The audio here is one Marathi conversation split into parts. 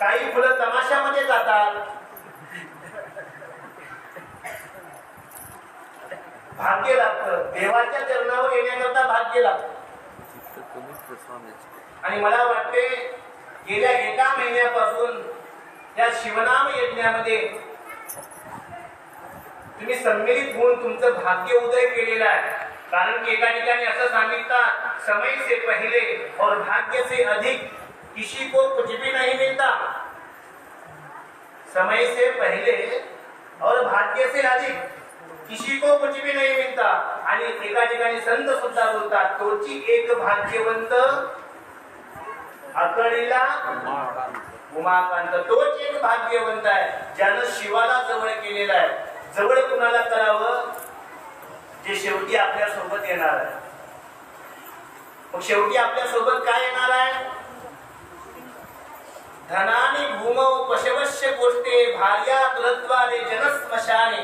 काही फुलं तमाशामध्ये जातात, भाग्य लागतं, देवाच्या चरणावर येण्याकरता भाग्य लागतं. आणि मला वाटते गेल्या एका महिन्यापासून या शिवनाम यज्ञामध्ये तुम्ही सम्मिलित होऊन तुमचं भाग्य उदय केलेलं आहे. कारण की एका ठिकाणी असं सांगितलं, समय से पहले और भाग्य से अधिक किसी को कुछ भी नहीं मिलता. समय से पहले और भाग्य से अधिक किसी को कुछ भी नहीं मिलता. आणि एका ठिकाणी संत सुद्धा बोलतात, तोची एक भाग्यवंत अकळीला उमाकांत. तोच एक भाग्यवंत आहे ज्यानं शिवाला जवळ केलेला आहे. जवळ कुणाला करावं? जे शेवटी आपल्या सोबत येणार आहे. मग शेवटी आपल्या सोबत काय येणार आहे? धनानी भूमौ पशवश्य गोष्टे भार्या गृहद्वारे जनस्मशाने.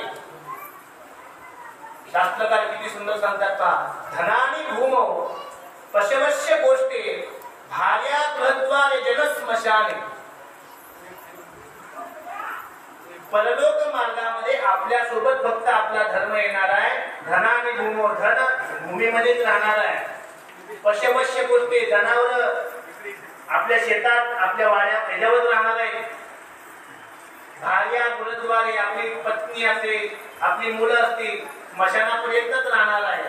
शास्त्रकार किती सुंदर सांगतात पहा. धनानी भूमौ पशवश्य गोष्टे भार्या गृहद्वारे जनस्मशाने. परलोक मार्गामध्ये आपल्या सोबत फक्त आपला धर्म येणार आहे. धनानी भूमौ, धन भूमीमध्येच राहणार आहे. पशवश्य गोष्टी, जनावर आपल्या शेतात आपल्या वाड्यात त्याच्यावर राहणार आहे. भार्या गुरुद्वारे, आपली पत्नी असेल, आपली मुलं असतील, स्मशानापर्यंतच राहणार आहे.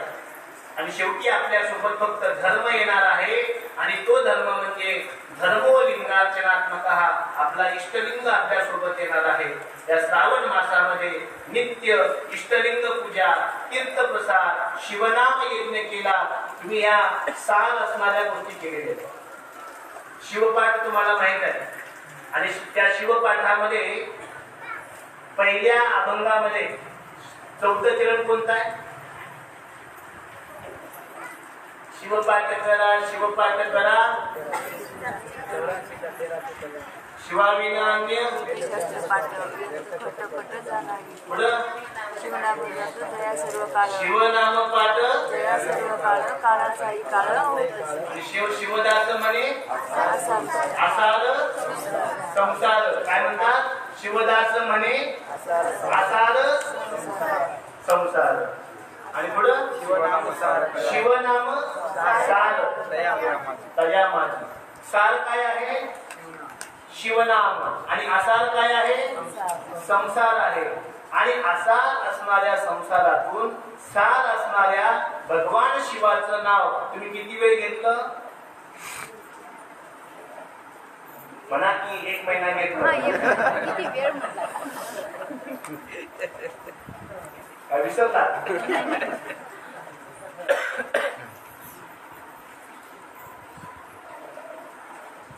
आणि शेवटी आपल्या सोबत फक्त धर्म येणार आहे. आणि तो धर्म म्हणजे धर्मो लिंगार्चनात्मक, आपला इष्टलिंग आपल्या सोबत येणार आहे. या श्रावण मासामध्ये नित्य इष्टलिंग पूजा, तीर्थप्रसाद, शिवनाम यज्ञ केला. तुम्ही या साल असणाऱ्या गोष्टी केलेल्या. शिवपाठ तुम्हाला माहित आहे. आणि त्या शिवपाठामध्ये पहिल्या अभंगामध्ये 14 चरण कोणता आहे? शिवपाठ करा, शिवपाठ करा, शिवाविनान्य शिवनाम पाठ शिवदास म्हणे आसार संसार. काय म्हणतात? शिवदास म्हणे आसार संसार. आणि पुढं शिवनाम सार तया माझी. सार काय आहे? शिवनाम. आणि आसार काय आहे? संसार आहे. आणि आसार असणाऱ्या संसारातून सार असणाऱ्या भगवान शिवाचं नाव तुम्ही किती वेळ घेतलं? म्हणा की 1 महिना घेतलं. किती वेळ म्हटला? काय विसरला?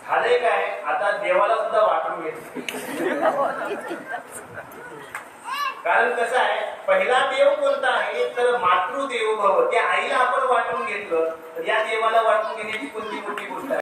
झालंय काय? आता देवाला सुद्धा वाटून घेतलं. कारण कसं आहे, पहिला देव कोणता आहे तर मातृदेव भव. त्या आईला आपण वाटून घेतलं तर या देवाला वाटून घेण्याची कोणती मोठी गोष्ट आहे?